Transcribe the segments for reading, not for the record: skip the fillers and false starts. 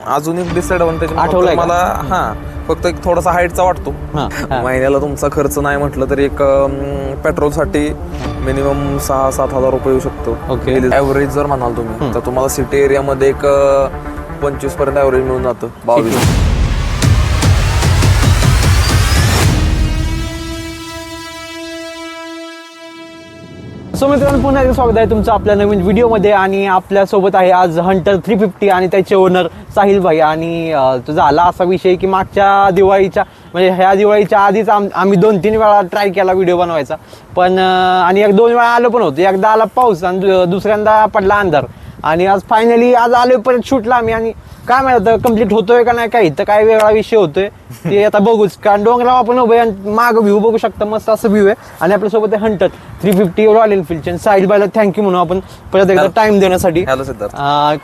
अजून एक डिसएडव्हान्टेज आठवलंय का? मला फक्त एक थोडासा हाईटचा वाटतो. महिन्याला तुमचा खर्च नाही म्हटलं तरी एक पेट्रोलसाठी मिनिमम 6-7 हजार रुपये येऊ शकतो. ओके. ऍव्हरेज जर म्हणाल तुम्ही तर तुम्हाला सिटी एरियामध्ये एक 25 पर्यंत ऍव्हरेज मिळून जातं. 22. सो मित्रांनो, पुन्हा एकदा स्वागत आहे तुमचं आपल्या नवीन व्हिडिओमध्ये. आणि आपल्यासोबत आहे आज हंटर 350 आणि त्याचे ओनर साहिल भाई. आणि तो झाला असा विषय की मागच्या दिवाळीच्या म्हणजे ह्या दिवाळीच्या आधीच आम्ही 2-3 वेळा ट्राय केला व्हिडिओ बनवायचा, पण आणि 1-2 वेळा आलो पण होतो. एकदा आला पाऊस आणि दुसऱ्यांदा पडला अंधार. आणि आज फायनली आज आलोय परत शूटला आम्ही. आणि काय माहिती कम्प्लीट होतोय का नाही, काय इथं काय वेगळा विषय होतोय ते आता बघूच. कारण डोंगरावर आपण उभे आणि माग व्ह्यू बघू शकता, मस्त असं व्ह्यू आहे. आणि आपल्यासोबत आहे हंटर 350 रॉयल एनफिल्डचे साहिल भाईला थँक्यू म्हणून आपण परत एकदा टाइम देण्यासाठी. हॅलो सिद्धार्थ,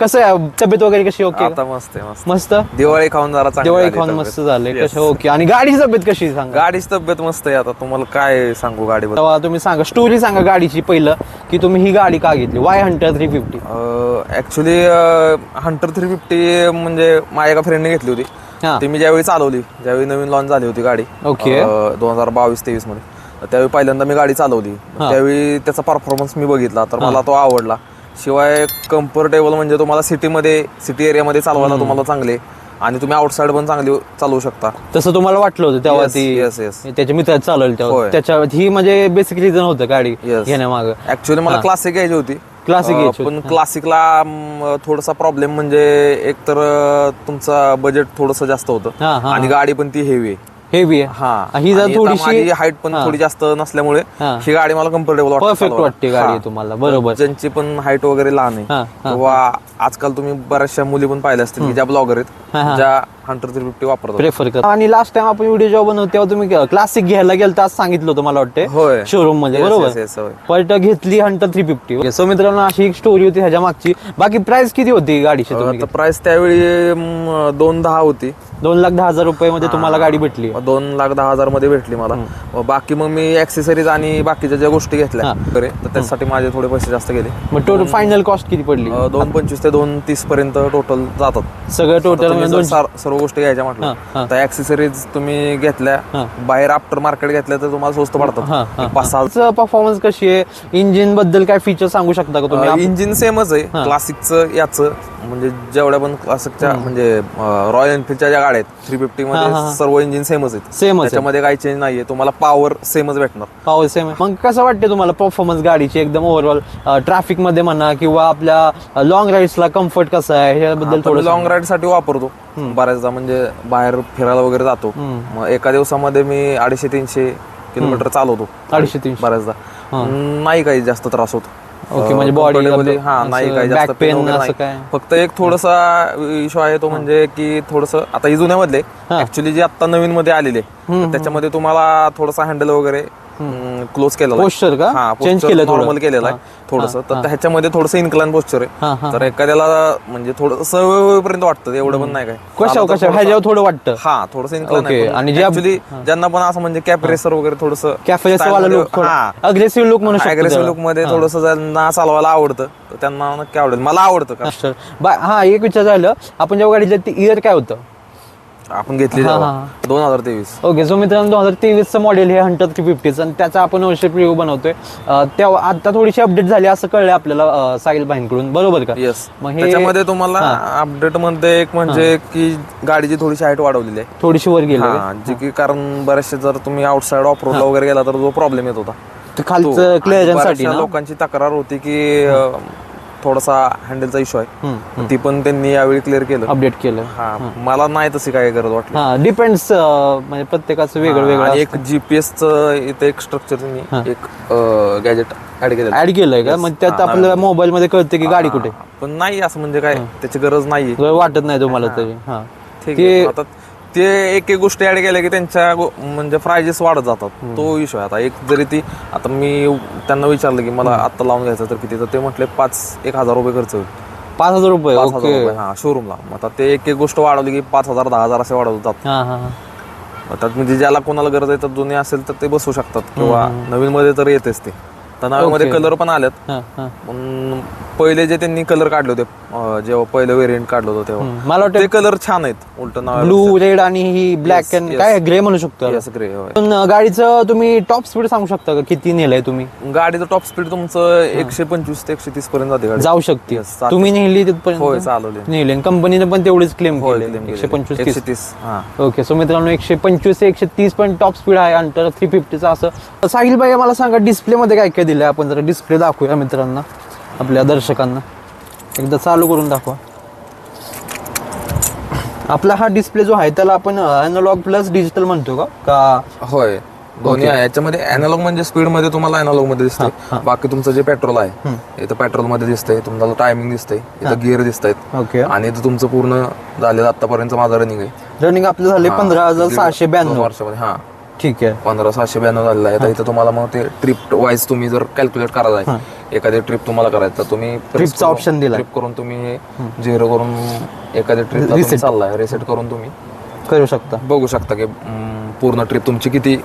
कसं आहे तब्येत वगैरे कशी? ओके, आता मस्त आहे, मस्त. दिवाळी खाऊन जरा चांगली दिवाळी झाली खाऊन तब्येत. मस्त झाले. Yes. कसं ओके. आणि गाडीची तब्येत कशी सांगा? गाडीची तब्येत मस्त आहे. आता तुम्हाला काय सांगू गाडीबद्दल. तेव्हा तुम्ही सांगा, स्टोरी सांगा गाडीची पहिलं, की तुम्ही ही गाडी का घेतली, वाय हंटर 350? ऍक्च्युली हंटर 350 म्हणजे माझ्या एका फ्रेंडने घेतली होती. हा. ती मी ज्यावेळी चालवली, ज्यावेळी नवीन लॉन्च झाली होती गाडी, ओके. 2022-23 मध्ये, त्यावेळी पहिल्यांदा मी गाडी चालवली. त्यावेळी त्याचा परफॉर्मन्स मी बघितला तर मला तो आवडला. शिवाय कम्फर्टेबल म्हणजे तुम्हाला सिटी एरियामध्ये चालवायला तुम्हाला चांगले, आणि तुम्ही आउटसाइड पण चांगली चालवू शकता. तसं तुम्हाला वाटलं होतं तेव्हा? Yes, yes. त्याच्या मित्रात चालवलं तेव्हा होय. त्याच्या ही म्हणजे बेसिक रिझन होतं गाडी Yes. घेण्यामागं. ऍक्च्युली मला क्लासिक घ्यायची होती. क्लासिक घ्यायची पण क्लासिकला थोडासा प्रॉब्लेम म्हणजे एक तर तुमचा बजेट थोडस जास्त होतं, आणि गाडी पण ती हेवी आहे. हेवी आहे. ही जर थोडीशी हाईट पण थोडी जास्त नसल्यामुळे ही गाडी मला कम्फर्टेबल वाटते. परफेक्ट वाटते गाडी तुम्हाला, बरोबर. ज्यांची पण हाईट वगैरे लहान आहे, किंवा आजकाल तुम्ही बऱ्याचशा मुली पण पाहिल्या असतील की ज्या ब्लॉगर आहेत, ज्या हंटर 350 वापरतात, प्रेफर करतात. आणि लास्ट टाइम आपण व्हिडिओ जेव्हा बनवतो तेव्हा तुम्ही क्लासिक घ्यायला गेलं तर सांगितलं होतं मला वाटतं होय, शोरूम मध्ये, Yes, बरोबर. yes, yes, होय. पण घेतली हंटर 350. सो मित्रांनो, अशी एक स्टोरी होती ह्याच्या मागची. बाकी प्राइस किती होती गाडीची? तुम्ही प्राइस त्यावेळी 2,10,000 होती. 2,10,000 रुपये मध्ये तुम्हाला गाडी भेटली? 2,10,000 मध्ये भेटली मला. बाकी मग मी ऍक्सेसरीज आणि बाकीच्या ज्या गोष्टी घेतल्या तर त्यासाठी माझे थोडे पैसे जास्त गेले. मग टोटल फायनल कॉस्ट किती पडली? 2,25,000 ते 2,30,000 पर्यंत टोटल जातात सगळं टोटल. सर्व गोष्टी घ्यायच्या म्हटलं तर ऍक्सेसरीज तुम्ही घेतल्या बाहेर आफ्टर मार्केट घेतल्या तर तुम्हाला स्वस्त पडतात. 5,000. परफॉर्मन्स कशी आहे? इंजिन बद्दल काय फीचर सांगू शकता का तुम्ही? इंजिन सेमच आहे क्लासिकचं. याचं म्हणजे जेवढ्या पण क्लासिकच्या म्हणजे रॉयल एनफिल्डच्या ज्या गाड्या आहेत 350 मध्ये सर्व इंजिन सेमच आहेत. सेमच, त्याच्यामध्ये काही चेंज नाहीये. तुम्हाला पॉवर सेमच भेटणार. Power same. मग कसं वाटते तुम्हाला परफॉर्मन्स गाडीची एकदम ओव्हरऑल, ट्रॅफिक मध्ये म्हणा किंवा आपल्या लॉंग राईड्सला कम्फर्ट कसं आहे ह्याबद्दल थोडं? लॉंग राईड साठी वापरतो बऱ्याचदा, म्हणजे बाहेर फिरायला वगैरे जातो. मग एका दिवसामध्ये मी 250-300 किलोमीटर चालवतो. 250-300 बऱ्याचदा नाही काही जास्त त्रास होतो. ओके. म्हणजे बॉडी नाही काही जास्त पेन वगैरे असं नाही. काय? फक्त एक थोडासा इश्यू आहे तो म्हणजे की थोडस आता ही जुन्यामधले ऍक्च्युली जे आता नवीन मध्ये आलेले त्याच्यामध्ये तुम्हाला थोडासा हँडल वगैरे क्लोज केलेला पोस्चर का चेंज केलं? नॉर्मल केलेलं आहे थोडस. तर ह्याच्यामध्ये थोडस इन्क्लाइन पोस्चर आहे. तर एखाद्याला म्हणजे थोडस सवय होईपर्यंत वाटतं, एवढं पण नाही काय. कशा ह्याच्यावर थोडं वाटतं? थोडस इन्क्लाइन. आणि ऍक्च्युली ज्यांना पण असं म्हणजे कॅप रेसर वगैरे थोडस कॅफे लुक, अग्रेसिव्ह लुक म्हणू शकतो, अग्रेसिव्ह लुक मध्ये थोडस ज्यांना चालवायला आवडतं तर त्यांना नक्की आवडेल. मला आवडतं का. एक विचार झालं, आपण जेव्हा गाडीला ती इयर काय होतं आपण घेतली 2023? ओके. सो मित्रांनो, 2023चं मॉडेल हे हंटर 350 आणि त्याचा आपण ओनरशिप रिव्ह्यू बनवतोय. तेव्हा आता थोडीशी अपडेट झाली असं कळलं आपल्याला साहिल भाईंकडून, बरोबर का? येस. त्याच्यामध्ये तुम्हाला अपडेट मध्ये एक म्हणजे की गाडीची थोडीशी हाईट वाढवलेली आहे, थोडीशी वर गेली. जी की कारण बरेचसे जर तुम्ही आउटसाइड ऑफ रोडला वगैरे गेला तर जो प्रॉब्लेम येत होता खालचं क्लिअरन्ससाठी लोकांची तक्रार होती की थोडासा हँडलचा इश्यू आहे. ती पण त्यांनी यावेळी क्लिअर केलं, अपडेट केलं. मला नाही तशी काय गरज वाटली. डिपेंड्स म्हणजे प्रत्येकाचं वेगळं वेगळं. एक जीपीएसचं इथे एक स्ट्रक्चर त्यांनी एक गॅजेट ऍड केलंय का? मग त्यात आपल्याला मोबाईल मध्ये कळतं की गाडी कुठे. पण नाही असं म्हणजे काय त्याची गरज नाही वाटत नाही तुम्हाला तरी. ठीक आहे. आता ते एक एक गोष्टी ऍड केल्या की त्यांच्या म्हणजे प्राइजेस वाढत जातात. तो इश्यू आहे. आता एक जरी ती आता मी त्यांना विचारलं की मला आता लावून घ्यायचं तर किती, तर ते म्हटले 1,000 रुपये खर्च होईल. 5,000 रुपये? 5,000 रुपये शोरूमला. आता ते एक एक गोष्ट वाढवली की 5,000 10,000 असे वाढवत जातात. आता म्हणजे ज्याला कोणाला गरज आहे तर जुने असेल तर ते बसवू शकतात, किंवा नवीन मध्ये तर येतेच ते. तर नव्यामध्ये कलर पण आलेत. पहिले जे त्यांनी कलर काढले होते जेव्हा पहिलं व्हेरियंट काढलं होतं तेव्हा मला वाटतं ते कलर छान आहेत. उलट नाव ब्लू रेड आणि ही ब्लॅक अँड काय ग्रे म्हणू शकतो. ग्रे. पण गाडीचं तुम्ही टॉप स्पीड सांगू शकता का किती नेलंय तुम्ही? गाडीचं टॉप स्पीड तुमचं 125 ते 130 पर्यंत जाते गाडी. जाऊ शकते. चालते. तुम्ही नेली होय तिथपर्यंत? चालवले. नेले. कंपनीने पण तेवढीच क्लेम केली, 125 130. हा ओके. सो मित्रांनो 125 ते 130 पण टॉप स्पीड आहे अंटर 350चा असं. साहिल भाई मला सांगा डिस्प्ले मध्ये काय काय दिलंय? आपण जरा डिस्प्ले दाखवूया मित्रांना, आपल्या दर्शकांना. एकदा चालू करून दाखवा. आपला हा डिस्प्ले जो आहे त्याला आपण अॅनालॉग प्लस डिजिटल म्हणतो का? होय दोन्ही आहे. याच्यामध्ये अॅनालॉग म्हणजे स्पीड मध्ये तुम्हाला अॅनालॉग मध्ये दिसतंय. बाकी तुमचं जे पेट्रोल आहे इथं पेट्रोल मध्ये दिसतंय, तुम्हाला टायमिंग दिसतंय, इथं गिअर दिसतायत. ओके. आणि इथं तुमचं पूर्ण झालेलं आतापर्यंत माझं रनिंग आहे. रनिंग आपलं झाले 15,692 वर्षामध्ये. हा ठीक आहे. 15,692 झालेलं आहे. तर इथं तुम्हाला मग ते ट्रिप वाईज तुम्ही जर कॅल्क्युलेट करायला आहे, एखादी ट्रिप तुम्हाला करायचं तर तुम्ही ट्रिपचा ऑप्शन दिला. ट्रिप करून तुम्ही 0 करून एखादी ट्रिप चाललाय रिसेट करून तुम्ही करू शकता. बघू शकता की पूर्ण ट्रिप तुमची किती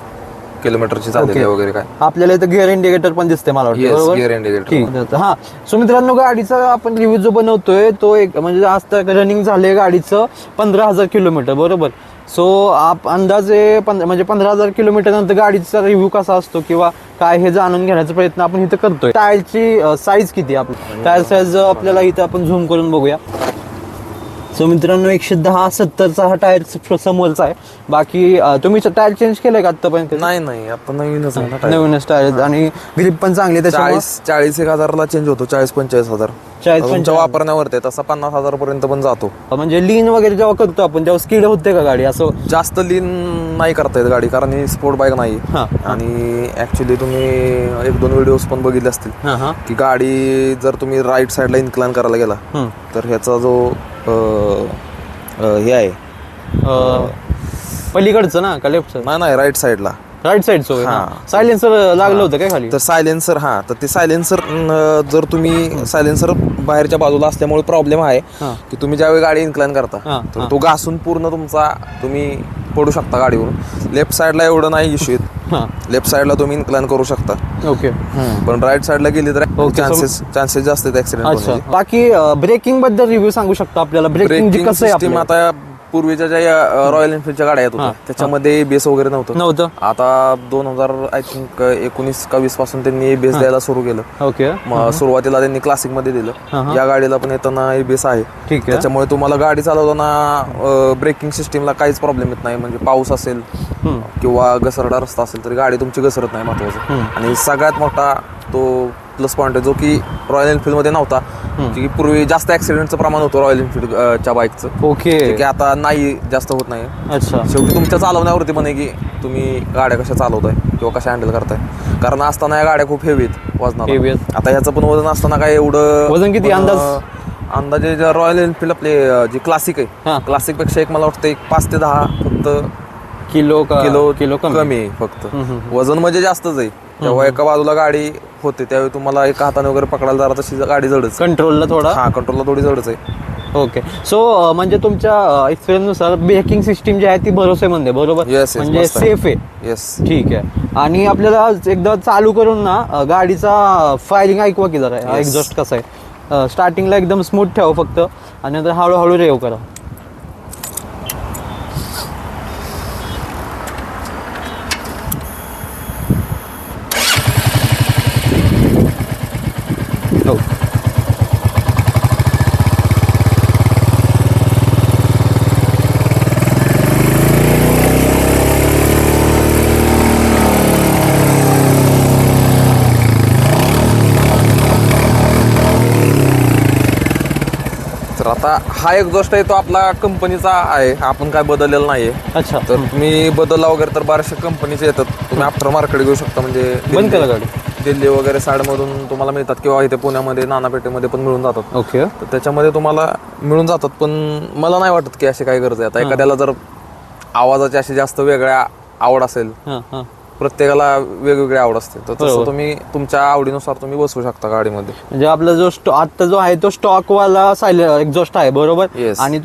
किलोमीटरची चाललेली आहे वगैरे काय. आपल्याला इथं गिअर इंडिकेटर पण दिसते मला वाटतं. बरोबर? Gear indicator. ठीक. हा. सो मित्रांनो गाडीचा आपण रिव्ह्यू जो बनवतोय तो एक म्हणजे आज तक रनिंग झाले गाडीचं 15,000 किलोमीटर. बरोबर. सो आप अंदाजे म्हणजे 15,000 किलोमीटर नंतर गाडीचा रिव्ह्यू कसा असतो किंवा काय हे जाणून घेण्याचा प्रयत्न आपण इथं करतोय. टायरची साईज किती आपली? टायर साईज आपल्याला इथं आपण झूम करून बघूया. सो मित्रांनो 110/70चा हा टायर समोरचा आहे. बाकी तुम्ही टायर चेंज केलंय का आतापर्यंत? नाही आता नवीनच आहे ना. नवीनच टायर आणि ग्रिप पण चांगली. त्याच्यामुळे 40-41,000ला चेंज होतो. 40-45,000 तुमच्या वापरण्यावरती. तसा 50,000 पर्यंत पण जातो. म्हणजे लीन वगैरे जेव्हा करतो आपण तेव्हा स्पीड होते का गाडी? असं जास्त लीन नाही करता येत गाडी, कारण ही स्पोर्ट बाईक नाही. आणि ऍक्च्युली तुम्ही 1-2 व्हिडिओज पण बघितले असतील की गाडी जर तुम्ही राईट साईडला इन्क्लाइन करायला गेला तर ह्याचा जो हे आहे पलीकडचं ना का लेफ्ट साईड? नाही राईट साईडला. राईट साईडचं सायलेन्सर लागलं होतं काय खाली? तर सायलेन्सर तर ते सायलेन्सर जर तुम्ही सायलेन्सर बाहेरच्या बाजूला असल्यामुळे प्रॉब्लेम आहे की तुम्ही ज्यावेळी गाडी इन्क्लाइन करता तर तो घासून पूर्ण तुमचा तुम्ही पडू शकता गाडीवरून. लेफ्ट साईडला एवढं नाही इश्यू येत. लेफ्ट साईडला तुम्ही इन्क्लाइन करू शकता. ओके. पण राईट साईडला गेली तर चान्सेस जास्त आहेत ऍक्सिडेंट होण्याचे. बाकी ब्रेकिंग बद्दल रिव्ह्यू सांगू शकता आपल्याला? ब्रेकिंग कसं आहे सिस्टीम आता पूर्वीच्या ज्या रॉयल एनफिल्डच्या गाड्या येत होत्या त्याच्यामध्ये बेस वगैरे नव्हतं. आता 2000 आय थिंक 19 का 20 पासून त्यांनी बेस द्यायला सुरू केलं. ओके. सुरुवातीला त्यांनी क्लासिक मध्ये दिलं. या गाडीला पण येताना बेस आहे. ठीक आहे. त्याच्यामुळे तुम्हाला गाडी चालवताना ब्रेकिंग सिस्टीमला काहीच प्रॉब्लेम येत नाही. म्हणजे पाऊस असेल किंवा घसरडा रस्ता असेल तरी गाडी तुमची घसरत नाही, महत्वाचं. आणि सगळ्यात मोठा तो प्लस पॉईंट आहे जो की रॉयल एनफिल्ड मध्ये नव्हता, की पूर्वी जास्त ऍक्सिडेंटचं प्रमाण होतं रॉयल एनफिल्डच्या बाईकचं. ओके. की आता नाही, जास्त होत नाही. अच्छा. शेवटी तुमच्या चालवण्यावरती पण आहे की तुम्ही गाड्या कशा चालवताय किंवा कशा हँडल करताय. कारण असताना या गाड्या खूप हेवी आहेत वजनाला. आता ह्याचं पण वजन असताना काय एवढं वजन किती अंदाजे रॉयल एनफिल्ड आपले जे क्लासिक आहे क्लासिक पेक्षा एक मला वाटतं 5 ते 10 फक्त किलो कमी आहे फक्त. वजन म्हणजे जास्तच आहे. जेव्हा एका बाजूला गाडी होते त्यावेळी तुम्हाला एका हाताने वगैरे पकडायला जरा तशी गाडी जडच. कंट्रोलला थोडी जडच आहे. ओके. सो म्हणजे तुमच्या एक्सपिरियन्स नुसार ब्रेकिंग सिस्टीम जी आहे ती भरोसेमंद आहे. बरोबर. म्हणजे सेफ आहे. येस. ठीक आहे. आणि आपल्याला एकदा चालू करून ना गाडीचा फायरिंग ऐकवा की जरा. एक्झॉस्ट कसा आहे? स्टार्टिंगला एकदम स्मूथ ठेवा फक्त आणि नंतर हळूहळू रेव करा. तर आता हा एक गोष्ट आहे तो आपला कंपनीचा आहे, आपण काय बदललेला नाहीये. अच्छा. तर तुम्ही बदलला वगैरे तर बऱ्याचशा कंपनीचे येतात. तुम्ही आफ्टर मार्केट घेऊ शकता. म्हणजे बंद करा गाडी. दिल्ली वगैरे साईडमधून तुम्हाला मिळतात किंवा इथे पुण्यामध्ये नानापेठेमध्ये पण मिळून जातात. ओके. तर त्याच्यामध्ये तुम्हाला मिळून जातात. पण मला नाही वाटत की अशी काही गरज आहे. आता एखाद्याला जर आवाजाची अशी जास्त वेगळ्या आवड असेल प्रत्येकाला वेगवेगळी आवड असते, तर बरोबर. तसं तुम्ही तुमच्या आवडीनुसार तुम्ही बसवू शकता गाडीमध्ये. म्हणजे आपला जो आता जो आहे तो स्टॉक वाला एक्झॉस्ट आहे बरोबर. Yes. आणि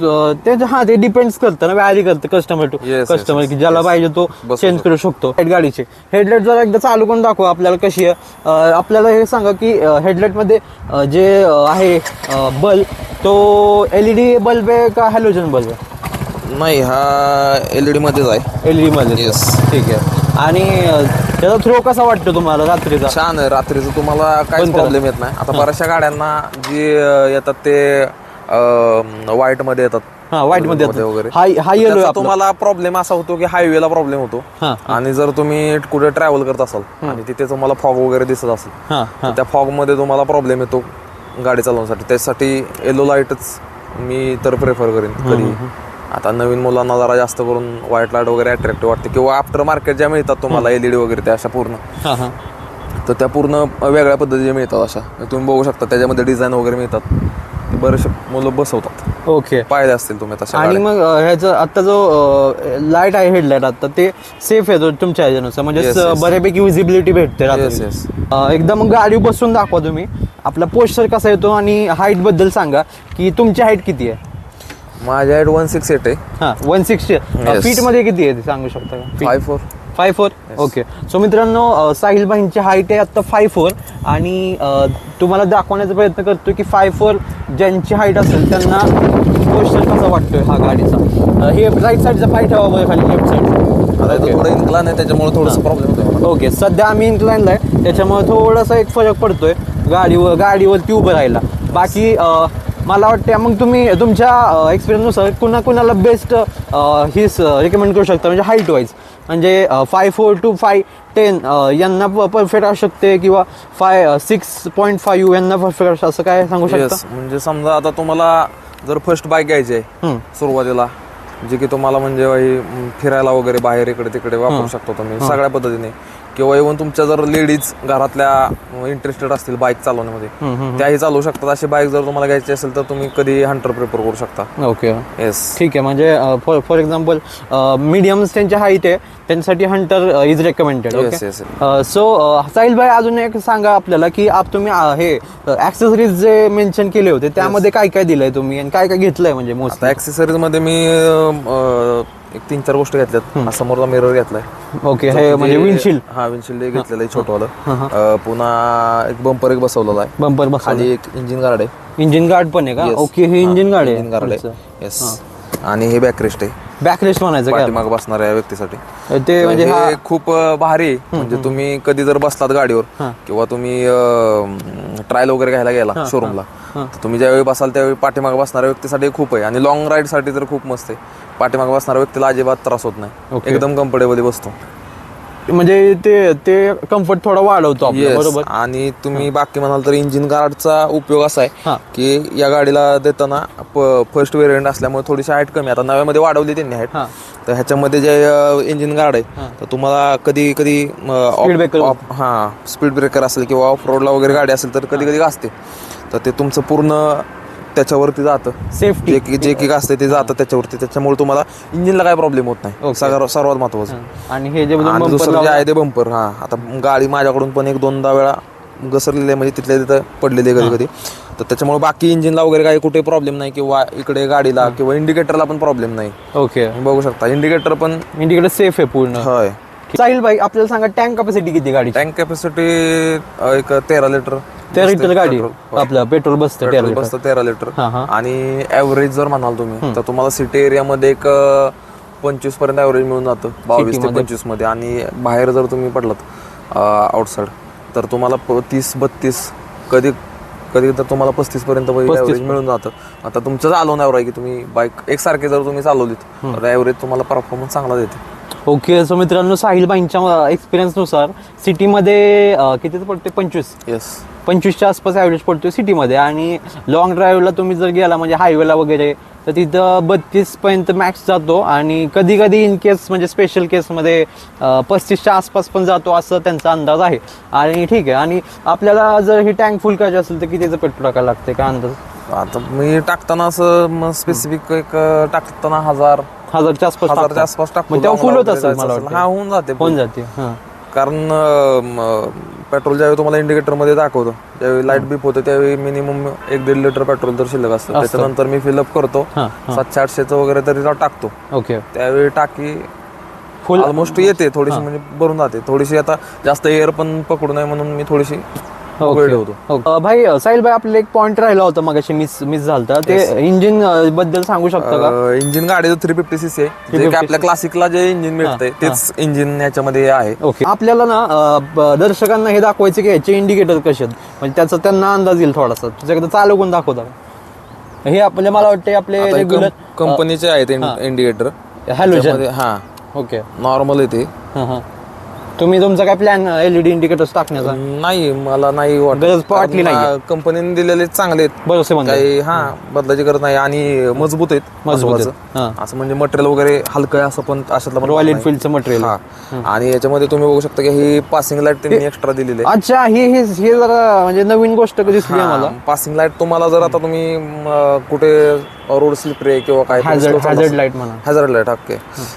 ते डिपेंड्स करतं ना, व्हॅरी करतं कस्टमर टू Yes, कस्टमर, yes, की ज्याला yes. पाहिजे तो बसवू चेंज करू शकतो. गाडीचे हेडलाईट जरा एकदा चालू करून दाखवा आपल्याला कशी आहे. आपल्याला हे सांगा की हेडलाईट मध्ये जे आहे बल्ब तो LED बल्ब आहे का हॅलोजन बल्ब आहे? नाही, हा LED मध्येच आहे. LED मध्ये. Yes. ठीक आहे. आणि त्याचा थ्रो कसा वाटतो तुम्हाला रात्रीचा? छान आहे. रात्रीचं तुम्हाला काहीच कोणत्या? प्रॉब्लेम येत नाही. आता बऱ्याचशा गाड्यांना जी येतात ते व्हाईट मध्ये येतात, हा, व्हाईट मध्ये वगैरे. हा येलो त्याचा तुम्हाला प्रॉब्लेम असा होतो की हायवेला प्रॉब्लेम होतो. हा. आणि जर तुम्ही कुठे ट्रॅव्हल करत असाल आणि तिथे तुम्हाला फॉग वगैरे दिसत असेल, हा तर त्या फॉग मध्ये तुम्हाला प्रॉब्लेम येतो गाडी चालवण्यासाठी. त्यासाठी येलो लाईटच मी तर प्रेफर करेन कधी. आता नवीन मुलांना जरा जास्त करून व्हाईट लाईट वगैरे अट्रॅक्टिव्ह वाटते, किंवा आफ्टर मार्केट ज्या मिळतात तुम्हाला LED वगैरे त्या अशा पूर्ण, हा हा तर त्या पूर्ण वेगळ्या पद्धतीने मिळतात. अशा तुम्ही बघू शकता, त्याच्यामध्ये डिझाईन वगैरे मिळतात, ते बरेचसे मुलं बसवतात. ओके. पाहिले असतील तुम्ही तशा आणि गाड्या. मग ह्याचं आता जो लाईट आहे हेडलाईट आता ते सेफ आहे तुमच्या ह्याच्यानुसार, म्हणजे Yes, yes. बऱ्यापैकी विजिबिलिटी भेटते रात्री. Yes, yes. एकदा मग गाडी बसून दाखवा तुम्ही, आपला पोस्चर कसा येतो आणि हाईट बद्दल सांगा की तुमची हाईट किती आहे? माझी हाईट 168 आहे. हा, 160. Yes. फीट मध्ये किती आहे ते सांगू शकता का? 5'4". 5'4". ओके. सो मित्रांनो, साहिल भाईंची हाईट आहे आता 5'4", आणि तुम्हाला दाखवण्याचा प्रयत्न करतो की 5'4" ज्यांची हाईट असेल त्यांना पोस्चर कसा वाटतोय हा गाडीचा. हे राईट साईडचा पाय ठेवा बरं खाली, लेफ्ट साईड. आता इथं थोडं इन्क्लाइन आहे, त्याच्यामुळे थोडंसं प्रॉब्लेम होतो. ओके. सध्या आम्ही इन्क्लाइनला आहे, त्याच्यामुळे थोडासा एक फरक पडतोय गाडीवरती उभं राहायला. बाकी मला वाटतं मग तुम्ही तुमच्या एक्सपिरियन्सनुसार कुणाला बेस्ट हीच रेकमेंड करू शकता, म्हणजे हाईट वाईज, म्हणजे 5'4" to 5'10" यांना परफेक्ट असू शकते, किंवा 6.5 यांना परफेक्ट असं काय सांगू शकता? Yes, म्हणजे समजा आता तुम्हाला जर फर्स्ट बाईक घ्यायची आहे सुरुवातीला, जे की तुम्हाला म्हणजे फिरायला वगैरे बाहेर इकडे तिकडे वापरू शकतो तुम्ही सगळ्या पद्धतीने, किंवा इव्हन तुमच्या जर लेडीज घरातल्या इंटरेस्टेड असतील बाईक चालवण्यामध्ये, त्याही चालवू शकतात. अशी बाईक जर तुम्हाला घ्यायची असेल तर तुम्ही कधी हंटर प्रिफर करू शकता. ओके. येस. ठीक आहे. म्हणजे फॉर एक्झाम्पल मीडियम त्यांची हाईट आहे, त्यांच्यासाठी Hunter is recommended. Yes, yes, okay. So Sahil भाई, अजून एक सांगा आपल्याला की तुम्ही हे ऍक्सेसरीज जे मेन्शन केले होते त्यामध्ये काय काय दिलंय तुम्ही आणि काय काय घेतलंय, म्हणजे मोस्ट आता ऍक्सेसरीज मध्ये मी एक 3-4 गोष्टी घेतल्यात. समोरचा मिरर घेतलाय. ओके. हे म्हणजे विंडशील्ड. हा, विंडशील्ड घेतलेलं आहे छोटवालं. पुन्हा एक बंपर एक बसवलेला आहे. बंपर बस. खाली एक इंजिन गार्ड आहे. इंजिन गार्ड पण आहे का? Yes. ओके. हे इंजिन गार्ड इंजिन गार्ड आहे. आहे. येस. आणि हे बॅकरेस्ट आहे, बॅकरेस्ट म्हणायचं का? पाठीमाग बसणाऱ्या व्यक्तीसाठी. ते म्हणजे हे हा खूप भारी आहे. म्हणजे तुम्ही कधी जर बसलात गाडीवर किंवा तुम्ही ट्रायल वगैरे घ्यायला गेला शोरूमला, तर तुम्ही ज्यावेळी बसाल त्यावेळी पाठीमाग बसणाऱ्या व्यक्तीसाठी खूप आहे. आणि लॉंग राईड साठी तर खूप मस्त आहे. पाठीमाग बसणाऱ्या व्यक्तीला अजिबात त्रास होत नाही, एकदम कम्फर्टेबली बसतो. म्हणजे ते कम्फर्ट थोडा वाढवतो आपलं, Yes. बरोबर. आणि तुम्ही बाकी म्हणाल तर इंजिन गार्डचा उपयोग असा आहे की या गाडीला देताना फर्स्ट वेरियंट असल्यामुळे थोडीशी हाईट कमी, आता नव्यामध्ये वाढवली त्यांनी हाईट, तर ह्याच्यामध्ये जे इंजिन गार्ड आहे, तर तुम्हाला कधी कधी स्पीड ब्रेकर असेल किंवा ऑफ रोडला वगैरे गाडी असेल तर कधी कधी गाजते, तर ते तुमचं पूर्ण त्याच्यावरती जातं. सेफ्टी जे की असते ते जातं त्याच्यावरती, त्याच्यामुळे तुम्हाला इंजिनला काय प्रॉब्लेम होत नाही. सर्वात महत्वाचं. आणि हे जे आणि दुसरं जे आहे ते बंपर. हा, आता गाडी माझ्याकडून पण 1-2दा वेळा घसरलेली आहे, म्हणजे तिथल्या तिथं पडलेली आहे कधी कधी, तर त्याच्यामुळे बाकी इंजिनला वगैरे काही कुठे प्रॉब्लेम नाही, किंवा इकडे गाडीला किंवा इंडिकेटरला पण प्रॉब्लेम नाही. ओके. बघू शकता इंडिकेटर पण इंडिकेटर सेफ आहे पूर्ण. होय. साहिल भाई, आपल्याला सांगा टँक कॅपॅसिटी किती गाडी? टँक कॅपॅसिटी एक 13 लिटर. 13 लिटर गाडी आपलं पेट्रोल बसतं 13 लिटर. बसतं 13 लिटर. आणि ऍव्हरेज जर म्हणाल तुम्ही तर तुम्हाला सिटी एरियामध्ये एक 25 पर्यंत ऍव्हरेज मिळून जातं, 22 ते 25 मध्ये. आणि बाहेर जर तुम्ही पडलात आउटसाइड तर तुम्हाला 30-32, कधी कधी तर तुम्हाला 35 पर्यंत ऍव्हरेज मिळून जातं. आता तुमचं चालवण्यावर आहे की तुम्ही बाईक एकसारखे जर तुम्ही चालवलीत तर ऍव्हरेज तुम्हाला परफॉर्मन्स चांगला देते. ओके. सो मित्रांनो, साहिल भाईंच्या एक्सपिरियन्सनुसार सिटीमध्ये किती पडते? 25. येस. 25च्या आसपास ॲव्हरेज पडतो सिटीमध्ये. आणि लॉंग ड्राईव्हला तुम्ही जर गेला म्हणजे हायवेला वगैरे, तर तिथं 32 पर्यंत मॅक्स जातो. आणि कधी कधी इन केस म्हणजे स्पेशल केसमध्ये 35च्या आसपास पण जातो, असं त्यांचा अंदाज आहे. आणि ठीक आहे. आणि आपल्याला जर ही टँक फुल करायची असेल तर कितीचं पेट्रोल टाकायला लागते, काय अंदाज? आता मी टाकताना असं स्पेसिफिक एक टाकताना 1000च्या आसपास टाकतो. फुल होत असेल मला वाटतं. हा, होऊन जाते. होऊन जाते. कारण पेट्रोल ज्यावेळी तुम्हाला इंडिकेटर मध्ये दाखवतो, ज्यावेळी लाईट बीप होते त्यावेळी मिनिमम 1-1.5 लिटर पेट्रोल तर शिल्लक असतं. त्याच्यानंतर मी फिलअप करतो 700-800 वगैरे तरी टाकतो. ओके. त्यावेळी टाकी फुल ऑलमोस्ट येते, थोडीशी म्हणजे भरून जाते. थोडीशी आता जास्त एअर पण पकडू नये म्हणून मी थोडीशी वेळ ठेवतो. भाई साहिल भाई, आपल्याला एक पॉइंट राहिला होता मगाशी, मिस झालता, ते इंजिन बद्दल सांगू शकता का? इंजिन गाडीचं 350cc आहे, जे की आपल्या क्लासिकला जे इंजिन मिळतंय तेच इंजिन याच्यामध्ये आहे. ओके. आपल्याला ना दर्शकांना हे दाखवायचं की ह्याचे इंडिकेटर कसे आहेत, म्हणजे त्याचा त्यांना अंदाज येईल थोडासा. तुझ्याकडे चालू कोण दाखवता हे? आपले मला वाटते आपले रेग्युलर कंपनीचे आहेत इंडिकेटर. हॅलोजन. हा, ओके. नॉर्मल आहे ते. तुम्ही तुमचा काय प्लॅन LED इंडिकेटर्स टाकण्याचा? नाही, मला नाही गरज वाटली नाही. कंपनीने दिलेले चांगले आहेत, भरोसेमंद काही बदलायची गरज नाही आणि मजबूत आहेत. असं म्हणजे मटेरियल वगैरे हलकं आहे असं पण अशातलं पण रॉयल एनफिल्डचं मटेरियल. आणि याच्यामध्ये तुम्ही बघू शकता की ही पासिंग लाईट त्यांनी एक्स्ट्रा दिलेली आहे. अच्छा, हे जरा म्हणजे नवीन गोष्ट दिसली मला. पासिंग लाईट तुम्हाला जर आता तुम्ही कुठे रोड स्लिपरी किंवा काय हॅझर्ड लाईट म्हणा, हॅझर्ड लाईट ओके,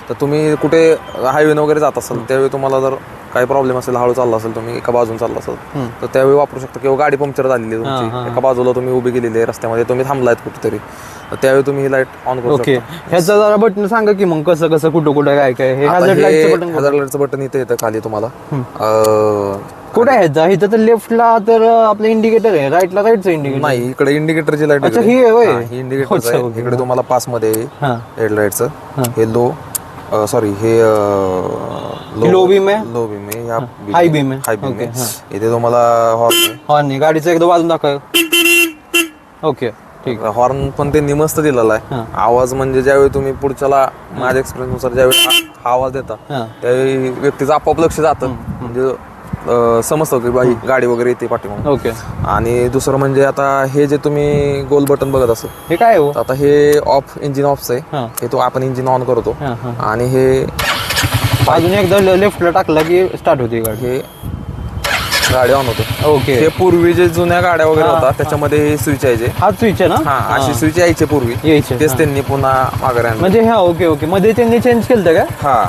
तर तुम्ही कुठे हायवे वगैरे जात असाल त्यावेळी तुम्हाला जर काही प्रॉब्लेम असेल, हळू चालला असेल, तुम्ही एका बाजून चालला असाल तर त्यावेळी वापरू शकता. किंवा गाडी पंक्चर झालेली आहे तुमची, एका बाजूला तुम्ही उभी गेलेली आहे रस्त्यामध्ये, तुम्ही थांबलायत कुठेतरी, तर त्यावेळी तुम्ही ही लाईट ऑन करू शकता. ह्याचं जरा बटन सांगा की मग कसं कसं कुठं काय हे हॅझर्ड लाईटचं बटन इथे येतं खाली तुम्हाला. कुठे आहे? इथं तर लेफ्टला तर आपलं इंडिकेटर आहे, राईटला राईटचं इंडिकेटर नाही, इकडे इंडिकेटरची लाईट. अच्छा, ही इंडिकेटर आहे. इकडे तुम्हाला पास मध्ये हेडलाईटचं हे लो, सॉरी हे लो बीम आहे, हाय बीम आहे. इथे तुम्हाला हॉर्न गाडीचं एकदा वाजून दाखव. ओके, ठीक. हॉर्न पण त्यांनी मस्त दिलेला आहे. आवाज म्हणजे ज्यावेळी तुम्ही पुढच्याला, माझ्या एक्सपिरियन्स नुसार ज्यावेळी आवाज देता त्यावेळी व्यक्तीचं आपोआप लक्ष जातं, म्हणजे समजतं की बाई गाडी वगैरे येते पाठीमागून. ओके. आणि दुसरं म्हणजे आता हे जे तुम्ही गोल बटन बघत असाल, हे काय हो? आता हे ऑफ, इंजिन ऑफचं आहे. हे तो आपण इंजिन ऑन करतो आणि हे अजून एकदा लेफ्टला टाकला की स्टार्ट होते गाडी, हे गाडी ऑन होते. ओके. हे पूर्वी जे जुन्या गाड्या वगैरे होता त्याच्यामध्ये हे स्विच यायचे. हा स्विच आहे ना? हा, अशी स्विच यायचे पूर्वी, तेच त्यांनी पुन्हा मागे आणलं. म्हणजे हा, ओके ओके, मध्ये त्यांनी चेंज केलं का? हा,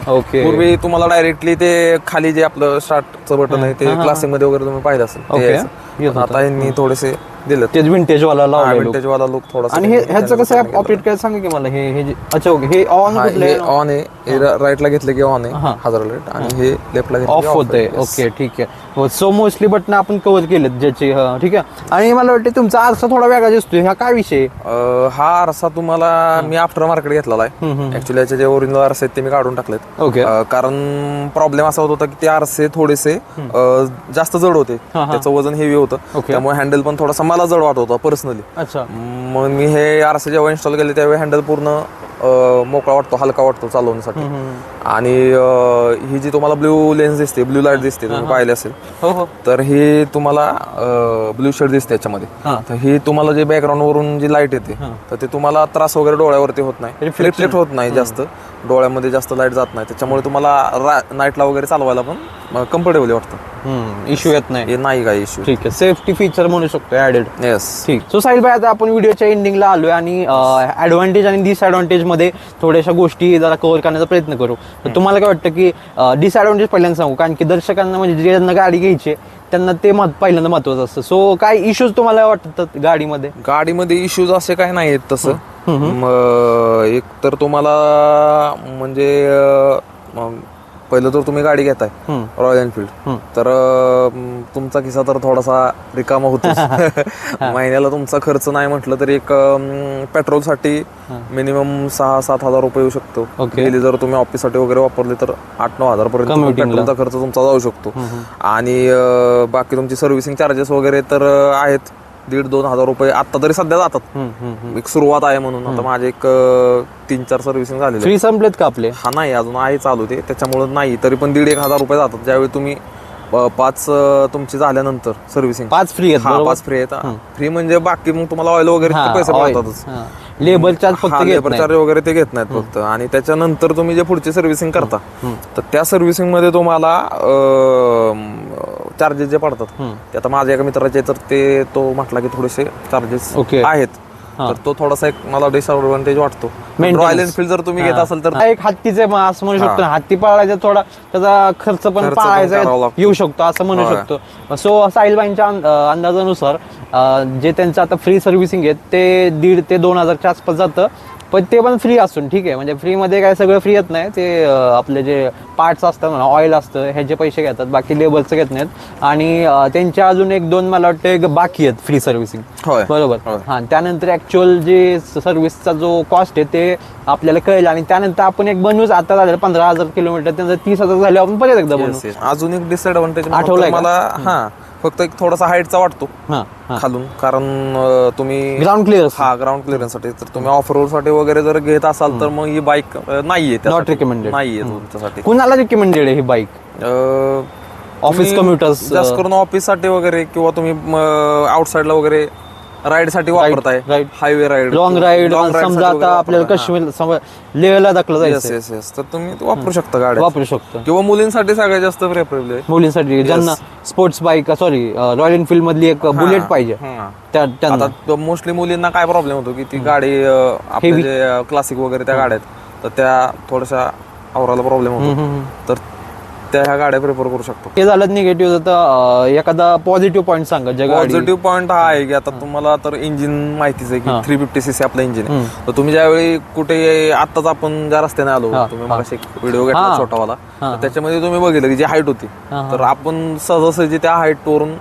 ओके. पूर्वी तुम्हाला डायरेक्टली ते खाली जे आपलं स्टार्टचं बटन आहे ते क्लासिक मध्ये वगैरे तुम्ही पाहिलं असेल ते यायचं. आता यांनी थोडेसे दिलं तेच विंटेज वाला लावलेलं. विंटेज वाला लुक थोडासा. आणि ह्याचं कसं ऑपरेट काय सांगा की मला? हे अच्छा, ओके. हे ऑन ऑन आहे, राईटला घेतलं की ऑन आहे हॅझर्ड लाईट, आणि हे लेफ्टला घेतलं ऑफ होतंय. ओके, ठीक आहे. सो मोस्टली बटन आपण कव्हर केलेत ज्याचे, ठीक आहे. आणि मला वाटतं तुमचा आरसा थोडा वेगळा दिसतोय, हा काय विषय? हा आरसा तुम्हाला मी आफ्टर मार्केट घेतलेला आहे. ऍक्च्युली याचे जे ओरिजिनल आरसे आहेत ते मी काढून टाकलेत. ओके. कारण प्रॉब्लेम असा होत होता की ते आरसे थोडेसे जास्त जड होते, त्याचं वजन हेवी होतं, त्यामुळे हँडल पण थोडासा मला जड वाटत होता पर्सनली. अच्छा. मग मी हे आरसे जेव्हा इन्स्टॉल केले त्यावेळी हँडल पूर्ण मोकळा वाटतो, हलका वाटतो चालवण्यासाठी. आणि ही जी तुम्हाला ब्ल्यू लेन्स दिसते, ब्ल्यू लाईट दिसते, तुम्ही पाहिले असेल, तर हे तुम्हाला ब्ल्यू शेड दिसते याच्यामध्ये. तर ही तुम्हाला जे बॅकग्राऊंड वरून जी लाईट येते तर ते तुम्हाला त्रास वगैरे डोळ्यावरती होत नाही, रिफ्लेक्ट होत नाही जास्त, डोळ्यामध्ये जास्त लाईट जात नाही, त्याच्यामुळे तुम्हाला नाईटला वगैरे चालवायला पण कम्फर्टेबल वाटतं. इश्यू येत नाही. नाही काय इश्यू. ठीक आहे. सेफ्टी फीचर म्हणू शकतो ऍडेड. येस. ठीक. सो साहिल भाई, आता आपण व्हिडिओच्या एंडिंगला आलोय आणि ऍडव्हान्टेज आणि डिसएडव्हान्टेज मध्ये थोड्याशा गोष्टी जरा कव्हर करण्याचा प्रयत्न करू. तर तुम्हाला काय वाटतं की डिसएडव्हान्टेज पहिल्यांदा सांगू, कारण की दर्शकांना म्हणजे ज्यांना गाडी घ्यायची त्यांना ते पहिल्यांदा महत्वाचं असतं. सो काय इश्यूज तुम्हाला वाटतात गाडीमध्ये इश्यूज असे काय नाही आहेत तसं. एक तर तुम्हाला म्हणजे पहिलं तर तुम्ही गाडी घेताय रॉयल एनफिल्ड, तर तुमचा खिसा तर थोडासा रिकामा होतो. महिन्याला तुमचा खर्च नाही म्हटलं तरी एक पेट्रोलसाठी मिनिमम 6-7 हजार रुपये येऊ शकतो. गेली जर तुम्ही ऑफिससाठी वगैरे वापरले तर 8-9 हजार पर्यंत पेट्रोलचा खर्च तुमचा जाऊ शकतो. आणि बाकी तुमची सर्व्हिसिंग चार्जेस वगैरे तर आहेत 1,500-2 हजार रुपये आता तरी सध्या जातात. एक सुरुवात आहे म्हणून. आता माझे एक 3-4 सर्व्हिसिंग झालेले. फ्री संपलेत का आपले? हा, नाही अजून आहे चालू ते, त्याच्यामुळे नाही, तरी पण 1,500-1 हजार रुपये जातात. ज्यावेळी तुम्ही 5 तुमची झाल्यानंतर सर्व्हिसिंग 5 फ्री आहेत. 5 फ्री आहेत. फ्री म्हणजे बाकी मग तुम्हाला ऑइल वगैरे पैसे पडतातच, लेबर चार्ज फक्त लेबर चार्ज वगैरे ते घेत नाहीत फक्त. आणि त्याच्यानंतर तुम्ही जे पुढची सर्व्हिसिंग करता तर त्या सर्व्हिसिंग मध्ये तुम्हाला चार्जेस जे पडतात ते, आता माझ्या एका मित्राचे तर ते तो म्हटला की थोडेसे चार्जेस आहेत. तर तो थोडासा एक मला डिसएडव्हान्टेज वाटतो. Maintenance. रॉयल एनफील्ड जर तुम्ही घेत असाल तर एक हत्तीचे असं म्हणू शकतो ना, हत्ती पाळायचा थोडा त्याचा खर्च पण खर्च पण पाळायचा करावा लागतो. येऊ शकतो असं म्हणू होय. शकतो. सो साहिलबाईंच्या अंदाजानुसार जे त्यांचं आता फ्री सर्व्हिसिंग आहे ते 1,500 ते 2,000च्या आसपास जातं. पण ते पण फ्री असून ठीक आहे, म्हणजे फ्रीमध्ये काय सगळं फ्री येत नाही. ते आपले जे पार्ट्स असतात म्हणा, ऑइल असतं, ह्याचे पैसे घेतात, बाकी लेबरचं घेत नाहीत. आणि त्यांच्या अजून 1-2 मला वाटतं एक बाकी आहेत फ्री सर्व्हिसिंग. होय. बरोबर. होय. हां, त्यानंतर ऍक्च्युअल जे सर्व्हिसचा जो कॉस्ट आहे ते आपल्याला कळेल. आणि त्यानंतर आपण एक बनवूच आता झालं 15,000 किलोमीटर, त्यांचं 30,000 झाले, आपण परत एकदा बनवू. Yes, yes. अजून एक डिसएडव्हान्टेज आठवलंय का? मला फक्त एक थोडासा हाईटचा वाटतो हां हां, खालून, कारण तुम्ही ग्राउंड क्लिअर ग्राउंड क्लिअरन्स साठी तर तुम्ही ऑफ रोड साठी वगैरे जर घेत असाल तर मग ही बाईक नाहीये नॉट रिकमेंडेड. नाहीये तुमच्यासाठी. कुणाला रिकमेंडेड आहे ही बाईक? ऑफिस तुम्ही कम्युटर्स जास्त करून ऑफिस साठी वगैरे किंवा तुम्ही आउटसाइडला वगैरे राईड साठी वापरताय, right. Highway ride, long ride. समजा आता आपल्याला काश्मीर लेहला दाखलं जायचं, येस येस, तर तुम्ही ते वापरू शकता गाडी. वापरू शकतो. किंवा मुलींसाठी सगळ्यात जास्त प्रेफरेबल आहे. मुलींसाठी ज्यांना स्पोर्ट्स बाईक रॉयल एनफील्ड मधली एक बुलेट पाहिजे त्यांना. आता मोस्टली मुलींना काय प्रॉब्लेम होतो की ती गाडी आपले जे क्लासिक वगैरे त्या गाड्या आहेत तर त्या थोड्याशा आवराला प्रॉब्लेम होतो, तर त्या ह्या गाड्या प्रिफर करू शकतो. हे झालं निगेटिव्ह. आता एखादा पॉझिटिव्ह पॉईंट सांगा जगा. पॉझिटिव्ह पॉईंट हा आहे की आता तुम्हाला तर इंजिन माहितीच आहे की 350cc आपलं इंजिन आहे. तर तुम्ही ज्यावेळी कुठे आताच आपण ज्या रस्त्याने आलो, तुम्ही मला एक व्हिडिओ घेतला छोटावाला, तर त्याच्यामध्ये तुम्ही बघितलं की जी हाईट होती तर आपण सहजासहजी त्या हाईट वरून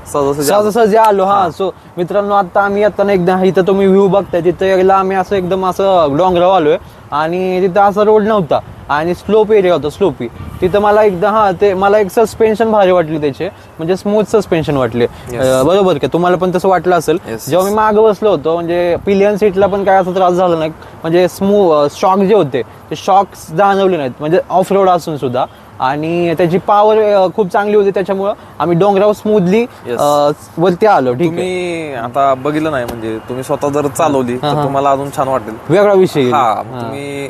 सहज आलो. हा, सो मित्रांनो, आता आम्ही येताना एकदा इथं तुम्ही व्ह्यू बघताय, तिथं एकदा आम्ही असं एकदम असं डोंगरावर आलोय आणि तिथं असा रोड नव्हता आणि स्लोप एरिया होता, स्लोपी. तिथं मला एकदा ते मला एक सस्पेन्शन भारी वाटली त्याचे, म्हणजे स्मूथ सस्पेन्शन वाटले. बरोबर का? तुम्हाला पण तसं वाटलं असेल. जेव्हा मी मागे बसलो होतो म्हणजे पिलियन सीटला पण काय असा त्रास झाला नाही, म्हणजे शॉक जे होते ते शॉक्स जाणवले नाहीत, म्हणजे ऑफ रोड असून सुद्धा. आणि त्याची पॉवर खूप चांगली होती, त्याच्यामुळं आम्ही डोंगरावर स्मूथली वरती आलो. ठीक आहे, तुम्ही आता बघितलं नाही म्हणजे तुम्ही स्वतः जर चालवली तर तुम्हाला अजून छान वाटेल. वेगळा विषय. तुम्ही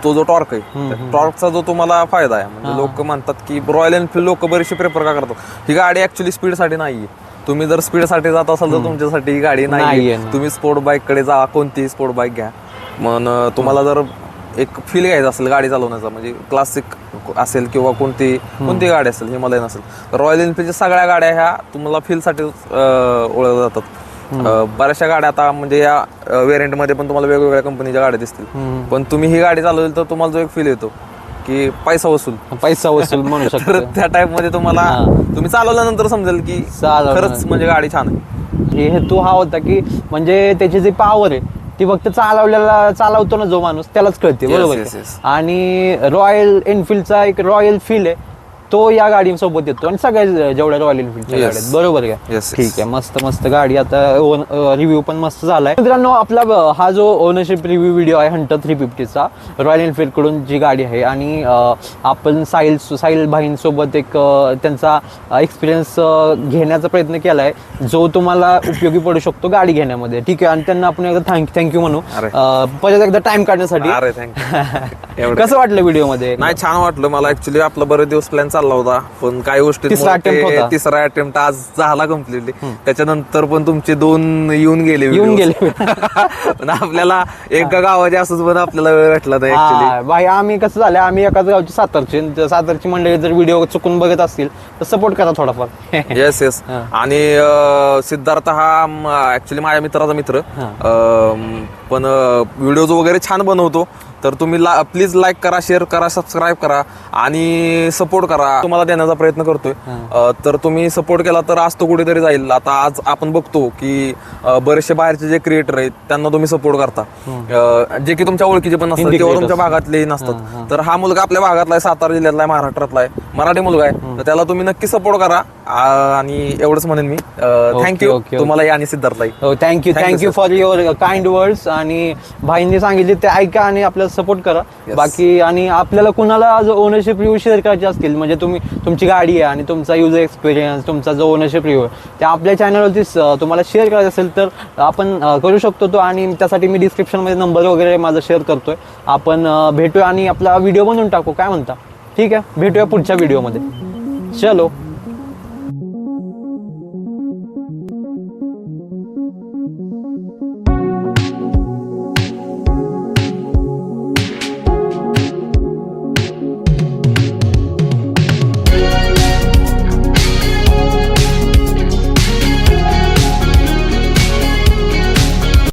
तो जो टॉर्क आहे, टॉर्कचा जो तुम्हाला फायदा आहे, म्हणजे लोक म्हणतात की रॉयल एनफील्ड लोक बरेचसे प्रेफर का करतात, ही गाडी ऍक्च्युली स्पीड साठी नाहीये. तुम्ही जर स्पीड साठी जात असाल तर तुमच्यासाठी ही गाडी नाहीये. तुम्ही स्पोर्ट बाईक कडे जा, कोणतीही स्पोर्ट बाईक घ्या. मग तुम्हाला जर एक फील घ्यायचा असेल गाडी चालवण्याचा, म्हणजे क्लासिक असेल किंवा कोणती गाडी असेल, हिमालयन असेल, तर रॉयल एनफील्डच्या सगळ्या गाड्या ह्या तुम्हाला फील साठी ओळखल्या जातात. बऱ्याचशा गाड्या आता म्हणजे या व्हेरियंट मध्ये पण तुम्हाला वेगवेगळ्या कंपनीच्या गाड्या दिसतील, पण तुम्ही ही गाडी चालवली तर तुम्हाला जो एक फील येतो की पैसा वसूल म्हणू शकतो. तर त्या टाइप मध्ये तुम्हाला तुम्ही चालवल्यानंतर समजेल की खरंच म्हणजे गाडी छान आहे. हेतू हा होता की म्हणजे त्याची जी पॉवर आहे ती फक्त चालवतो ना जो माणूस त्यालाच कळते. बरोबर. आणि रॉयल एनफील्डचा एक रॉयल फील आहे तो या गाडी सोबत येतो, आणि सगळ्या जेवढ्या रॉयल एनफील्डच्या गाड्या आहेत. बरोबर का? ठीक आहे, मस्त गाडी. आता रिव्ह्यू पण मस्त झालाय. मित्रांनो, आपला हा जो ओनरशिप रिव्ह्यू व्हिडिओ आहे हंटर 350चा रॉयल एनफील्ड कडून जी गाडी आहे, आणि आपण साहिल भाईंसोबत एक त्यांचा एक्सपिरियन्स घेण्याचा प्रयत्न केलाय जो तुम्हाला उपयोगी पडू शकतो गाडी घेण्यामध्ये. ठीक आहे, आणि त्यांना आपण एकदा थँक्यू म्हणू परत एकदा टाइम काढण्यासाठी. कसं वाटलं व्हिडिओ मध्ये? नाही, छान वाटलं मला. ऍक्च्युली आपला बरेच दिवस प्लॅन चालला होता, पण काही गोष्टी तिसरा अटेम्प्ट आज झाला कम्प्लिटली. त्याच्यानंतर पण तुमचे 2 येऊन गेले पण आपल्याला एका गावाचे असंच पण आपल्याला वेळ भेटला नाही ऍक्च्युली. भाई, आम्ही कसं झालं, आम्ही एकाच गावची सातारची मंडळी जर व्हिडिओ चुकून बघत असतील तर सपोर्ट करा थोडाफार. येस. आणि सिद्धार्थ हा ऍक्च्युली माझ्या मित्राचा मित्र, पण व्हिडिओज वगैरे छान बनवतो. तर तुम्ही प्लीज लाईक करा, शेअर करा, सबस्क्राईब करा आणि सपोर्ट करा. तुम्हाला देण्याचा प्रयत्न करतोय, तर तुम्ही सपोर्ट केला तर आज तो कुठेतरी जाईल. आता आज आपण बघतो की बरेचसे बाहेरचे जे क्रिएटर आहेत त्यांना तुम्ही सपोर्ट करता, जे की तुमच्या ओळखीचे पण नसतात किंवा तुमच्या भागातले नसतात. तर हा मुलगा आपल्या भागातला आहे, सातारा जिल्ह्यातला आहे, महाराष्ट्रातला आहे, मराठी मुलगा आहे, तर त्याला तुम्ही नक्की सपोर्ट करा. आणि एवढंच म्हणेन मी. थँक्यू तुम्हाला आणि सिद्धार्थला. Thank you for your kind words. आणि भाईंनी सांगितले ते ऐका आणि आपल्याला सपोर्ट करा. बाकी आणि आपल्याला कुणाला जो ओनरशिप रिव्ह्यू शेअर करायचे असतील, म्हणजे तुमची गाडी आहे आणि तुमचा युजर एक्सपिरियन्स, तुमचा जो ओनरशिप रिव्ह्यू आहे ते आपल्या चॅनलवरती तुम्हाला शेअर करायचं असेल तर आपण करू शकतो तो. आणि त्यासाठी मी डिस्क्रिप्शनमध्ये नंबर वगैरे माझा शेअर करतोय. आपण भेटूया आणि आपला व्हिडिओ बनवून टाकू, काय म्हणता? ठीक आहे, भेटूया पुढच्या व्हिडिओमध्ये. चलो.